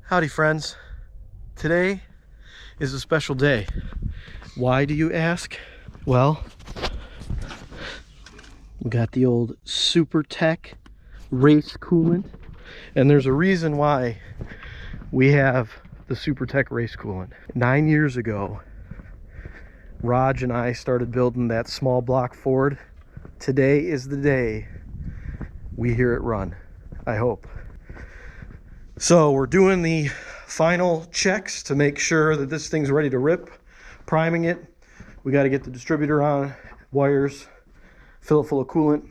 Howdy friends. Today is a special day. Why do you ask? Well, we got the old Super Tech race coolant, and there's a reason why we have the Super Tech race coolant. 9 years ago, Raj and I started building that small block Ford. Today is the day we hear it run, I hope. So we're doing the final checks to make sure that this thing's ready to rip, priming it. We got to get the distributor on, wires, fill it full of coolant,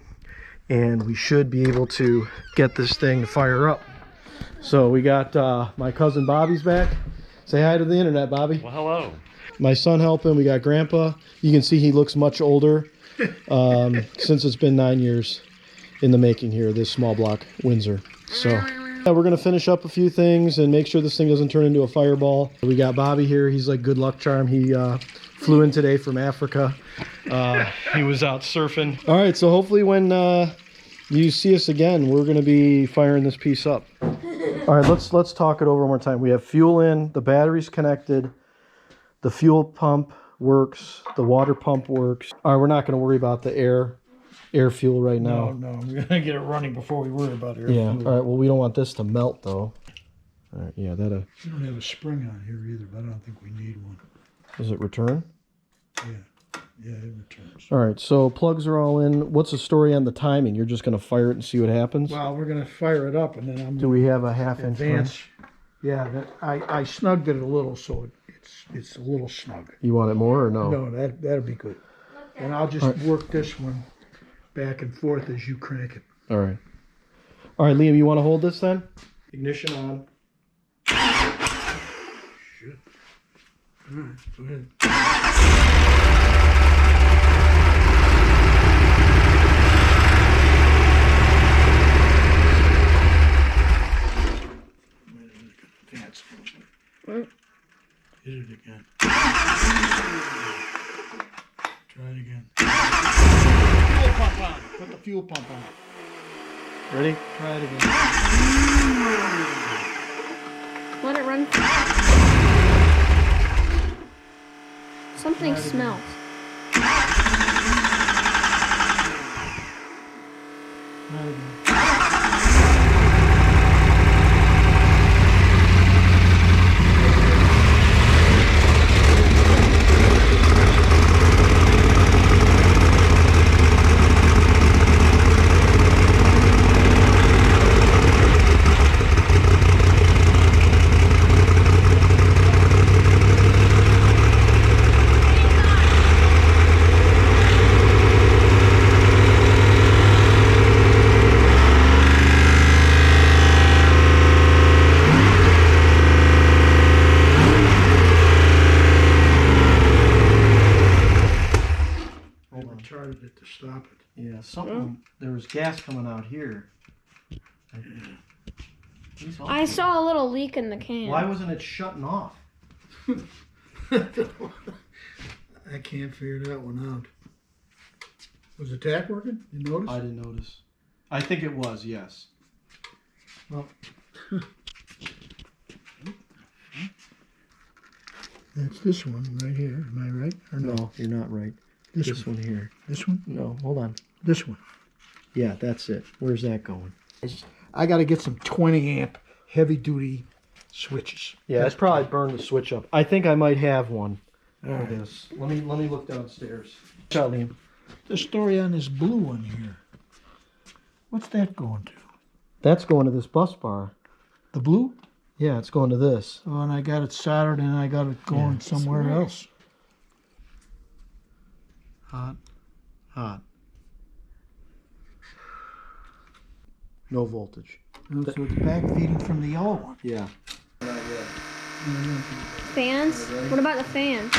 and we should be able to get this thing to fire up. So we got my cousin Bobby's back. Say hi to the internet, Bobby. Well, hello. My son helping. We got Grandpa. You can see he looks much older since it's been 9 years in the making here, this small block Windsor. So yeah, we're gonna finish up a few things and make sure this thing doesn't turn into a fireball. We got Bobby here. He's like good luck charm. He flew in today from Africa. He was out surfing. All right, so hopefully when you see us again, we're gonna be firing this piece up. All right, let's talk it over one more time. We have fuel in, the battery's connected, the fuel pump works, the water pump works. All right, we're not gonna worry about the air fuel right now. No, we're gonna get it running before we worry about air Yeah. fuel. All right. Well, we don't want this to melt though. All right. Yeah. That. We don't have a spring on here either, but I don't think we need one. Does it return? Yeah, it returns. All right. So plugs are all in. What's the story on the timing? You're just gonna fire it and see what happens. Well, we're gonna fire it up, and then I'm Do we have a half-inch advance. wrench? Yeah, I snugged it a little, so it's a little snug. You want it more or no? No, that'll be good. And I'll just work this one back and forth as you crank it. All right. All right, Liam. You want to hold this then? Ignition on. Shit. All right, go ahead. Advance a little bit. Hit it again. Try it again. Fuel pump on. Put the fuel pump on. Ready? Try it again. Let it run. Something smells. Try it again. Charted it to stop it. Yeah. Something. There was gas coming out here. I saw a little leak in the can. Why wasn't it shutting off? I can't figure that one out. Was the tach working? You notice? I didn't notice. I think it was. Yes. Well, that's this one right here. Am I right? Or no? No, you're not right. This one here. This one? No, hold on. This one. Yeah, that's it. Where's that going? I got to get some 20 amp heavy duty switches. Yeah, it's probably burned the switch up. I think I might have one. All right. This. Let me look downstairs. Ciao, Liam. The story on this blue one here. What's that going to? That's going to this bus bar. The blue? Yeah, it's going to this. Oh, and I got it soldered and I got it going somewhere else. Hot. Hot. No voltage. So it's backfeeding from the yellow one. Yeah. Fans? What about the fan?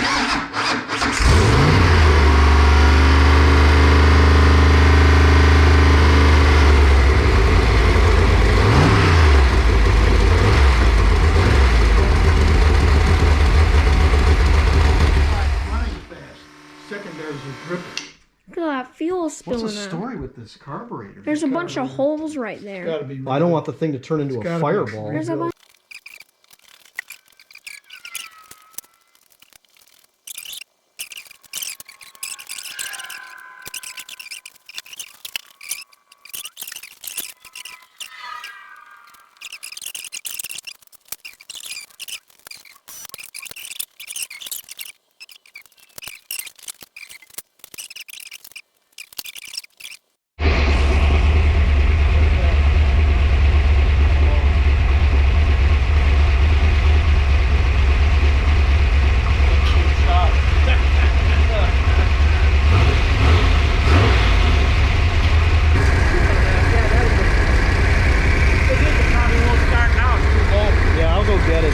Secondaries are dripping. Look at that fuel spilling What's the out. story with this carburetor? There's a bunch of holes right there. Gotta be. I don't want the thing to turn into It's a gotta be fireball. There's a bunch. go get it.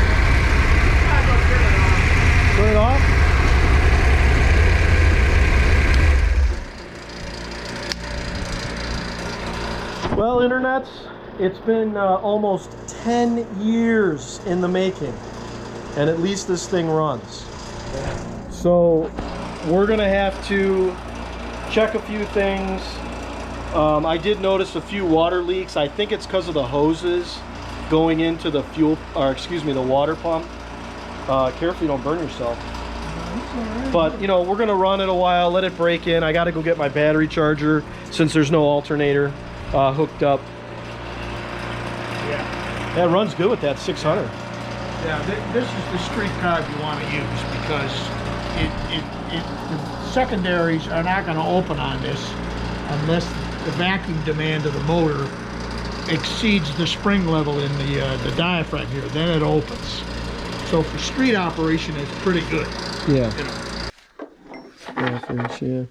Turn it off? Well, internets, it's been almost 10 years in the making, and at least this thing runs. So we're gonna have to check a few things. I did notice a few water leaks. I think it's because of the hoses going into the fuel, or excuse me, the water pump. Careful you don't burn yourself. But you know, we're gonna run it a while, let it break in. I gotta go get my battery charger since there's no alternator hooked up. Yeah. That runs good with that 600. Yeah, this is the street carb you want to use because the secondaries are not going to open on this unless the vacuum demand of the motor exceeds the spring level in the diaphragm here. Then it opens. So for street operation, it's pretty good. Yeah. You know. Yeah.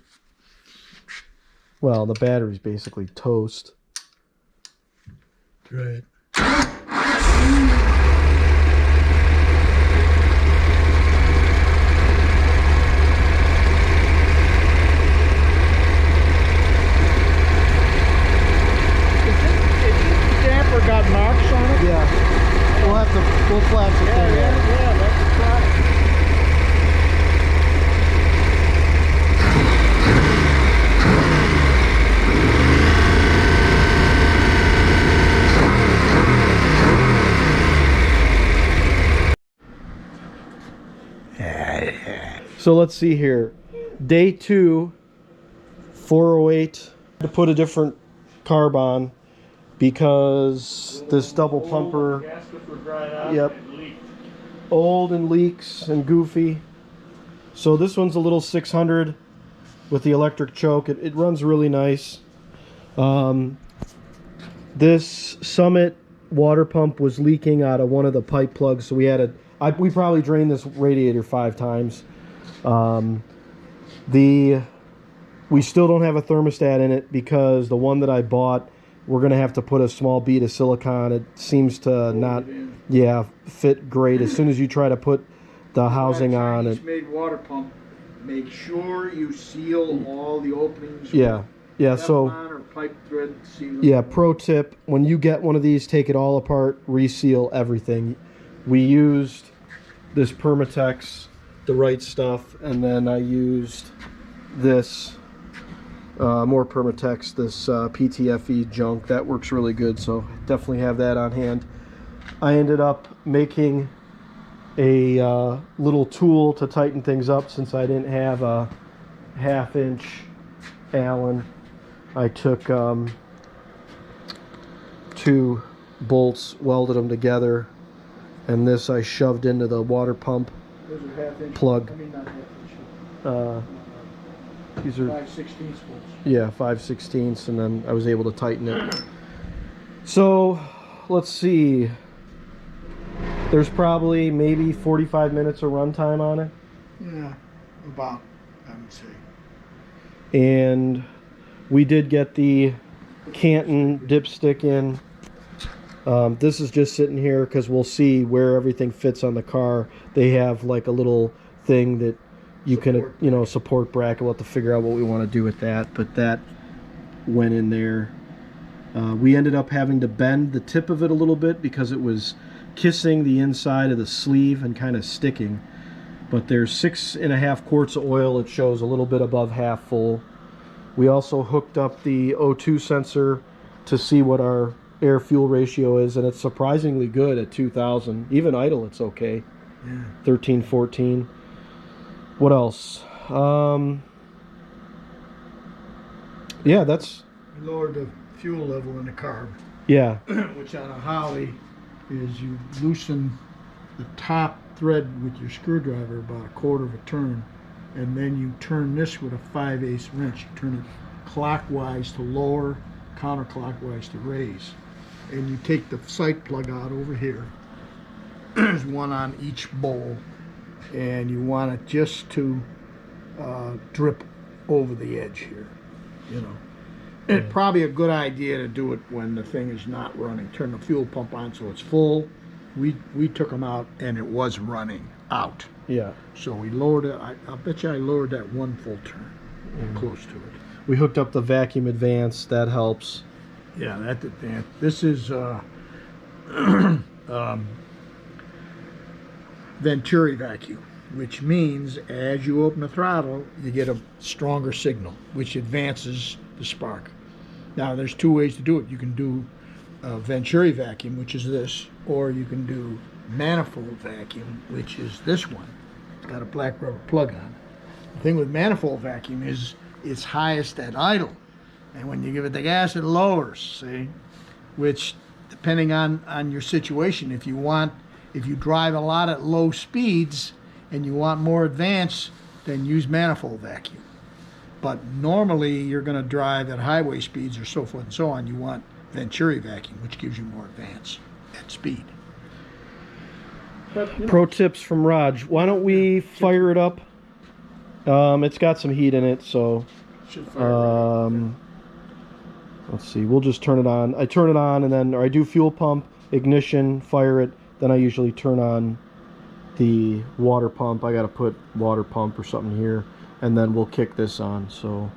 Well, the battery's basically toast. Right. Got marks on it? Yeah. We'll flash it there. Yeah, that's the problem. So let's see here. Day 2, 408. To put a different carb on because this double pumper, yep, old and leaks and goofy. So this one's a little 600 with the electric choke. It runs really nice. This Summit water pump was leaking out of one of the pipe plugs, so we had we probably drained this radiator 5 times. We still don't have a thermostat in it because the one that I bought, we're gonna have to put a small bead of silicone. It seems to not, fit great. As soon as you try to put the housing on it. Made water pump. Make sure you seal all the openings. Yeah. So. Or pipe thread sealant. Yeah. Pro tip: when you get one of these, take it all apart, reseal everything. We used this Permatex, the right stuff, and then I used this. More Permatex, this PTFE junk. That works really good, so definitely have that on hand. I ended up making a little tool to tighten things up since I didn't have a 1/2-inch Allen. I took 2 bolts, welded them together, and this I shoved into the water pump plug. These are 5/16 bolts. Yeah, 5/16, and then I was able to tighten it. So let's see. There's probably maybe 45 minutes of runtime on it. Yeah, about, I would say. And we did get the Canton dipstick in. This is just sitting here because we'll see where everything fits on the car. They have like a little thing that you can, support bracket. We'll have to figure out what we want to do with that, but that went in there. We ended up having to bend the tip of it a little bit because it was kissing the inside of the sleeve and kind of sticking. But there's 6.5 quarts of oil. It shows a little bit above half full. We also hooked up the O2 sensor to see what our air fuel ratio is, and it's surprisingly good at 2,000. Even idle, it's okay. Yeah. 13, 14. What else? Yeah, that's... We lowered the fuel level in the carb. Yeah. Which on a Holly is you loosen the top thread with your screwdriver about 1/4 of a turn, and then you turn this with a 5/8 wrench. You turn it clockwise to lower, counterclockwise to raise. And you take the sight plug out over here. There's one on each bowl, and you want it just to drip over the edge here, It's probably a good idea to do it when the thing is not running. Turn the fuel pump on so it's full, we took them out and it was running out. Yeah. So we lowered it. I'll bet you I lowered that one full turn, close to it. We hooked up the vacuum advance. That helps. Yeah, that's advanced. This is Venturi vacuum, which means as you open the throttle, you get a stronger signal, which advances the spark. Now, there's two ways to do it. You can do Venturi vacuum, which is this, or you can do manifold vacuum, which is this one. It's got a black rubber plug on it. The thing with manifold vacuum is it's highest at idle, and when you give it the gas, it lowers. See, which depending on your situation, if you drive a lot at low speeds and you want more advance, then use manifold vacuum. But normally you're going to drive at highway speeds or so forth and so on. You want Venturi vacuum, which gives you more advance at speed. But, Pro tips from Raj. Why don't we fire it up? It's got some heat in it, so should fire right. let's see. We'll just turn it on. I turn it on, and then I do fuel pump, ignition, fire it. Then I usually turn on the water pump. I got to put water pump or something here, and then we'll kick this on. So.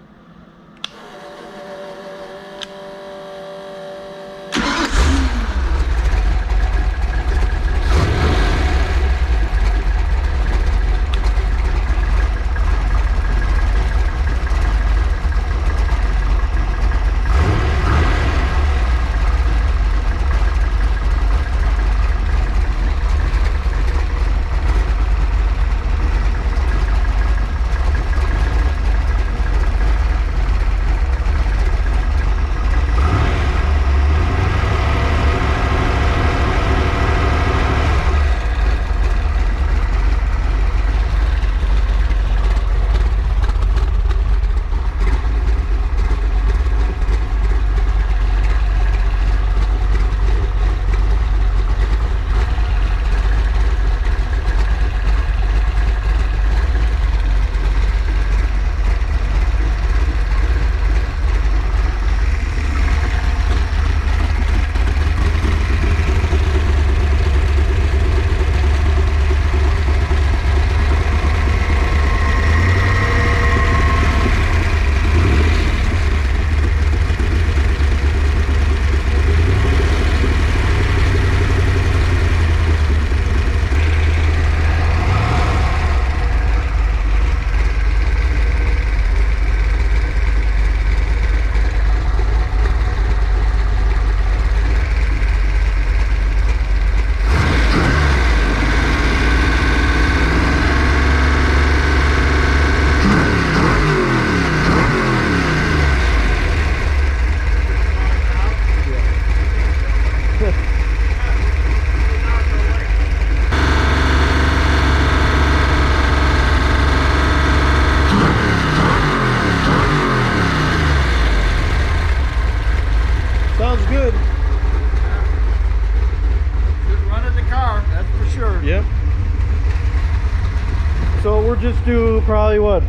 So we'll just do probably what,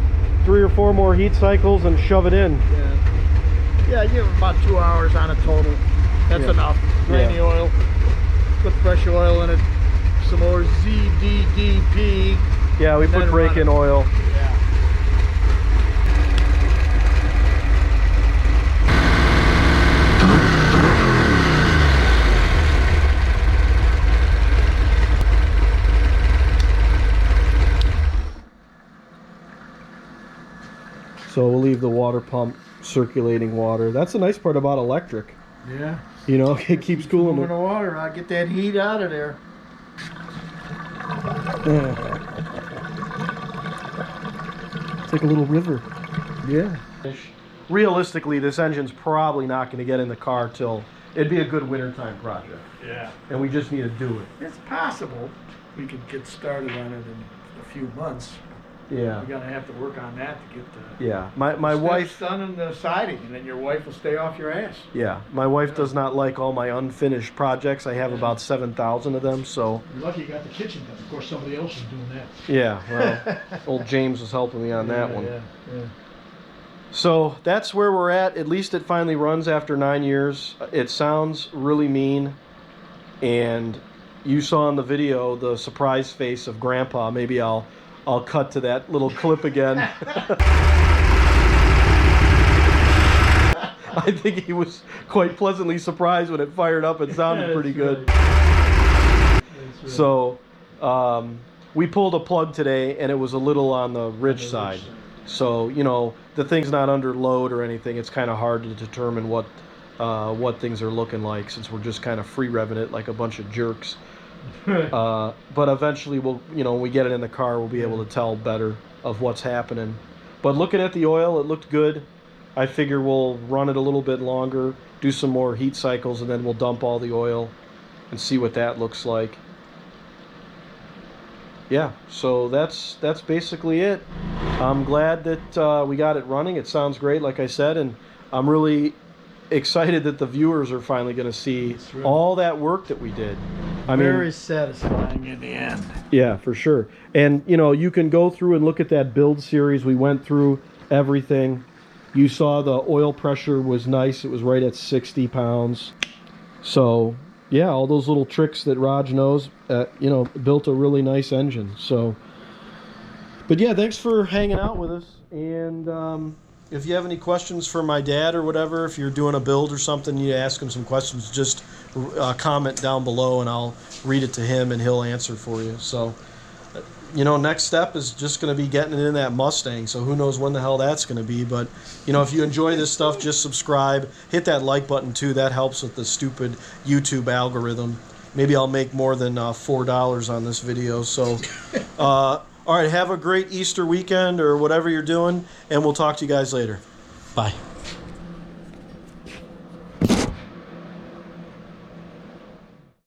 3 or 4 more heat cycles and shove it in. Yeah, give it about 2 hours on a total. That's enough. Drain the oil, put fresh oil in it, some more ZDDP. Yeah, we put break-in oil. Yeah. So we'll leave the water pump circulating water. That's the nice part about electric. Yeah. You know, it keeps cooling. Moving the water, I'll get that heat out of there. It's like a little river. Yeah. Realistically, this engine's probably not going to get in the car till it'd be a good wintertime project. Yeah. And we just need to do it. It's possible we could get started on it in a few months. Yeah. We're gonna have to work on that to get the Yeah. My wife done in the siding, and then your wife will stay off your ass. Yeah. My wife does not like all my unfinished projects. I have about 7,000 of them, so You're lucky you got the kitchen done. Of course, somebody else is doing that. yeah, well, old James was helping me on that one. Yeah. So that's where we're at least it finally runs after 9 years. It sounds really mean, and you saw in the video the surprise face of Grandpa. Maybe I'll cut to that little clip again. I think he was quite pleasantly surprised when it fired up. It sounded pretty good. Right. So we pulled a plug today, and it was a little on the rich side. So, you know, the thing's not under load or anything. It's kind of hard to determine what things are looking like, since we're just kind of free revving it like a bunch of jerks. But eventually we'll, you know, when we get it in the car, we'll be able to tell better of what's happening. But looking at the oil, it looked good. I figure we'll run it a little bit longer, do some more heat cycles, and then we'll dump all the oil and see what that looks like. Yeah, so that's basically it. I'm glad that we got it running. It sounds great, like I said, and I'm really excited that the viewers are finally going to see all that work that we did. I mean, Very satisfying in the end. yeah, for sure. And, you know, you can go through and look at that build series. We went through everything. You saw the oil pressure was nice. It was right at 60 pounds. So, yeah, all those little tricks that Raj knows, you know, built a really nice engine. So, but yeah, thanks for hanging out with us. And if you have any questions for my dad or whatever, if you're doing a build or something, you ask him some questions, just comment down below and I'll read it to him and he'll answer for you. So, you know, next step is just going to be getting it in that Mustang. So who knows when the hell that's going to be. But, you know, if you enjoy this stuff, just subscribe. Hit that like button, too. That helps with the stupid YouTube algorithm. Maybe I'll make more than $4 on this video. So, all right, have a great Easter weekend or whatever you're doing, and we'll talk to you guys later. Bye.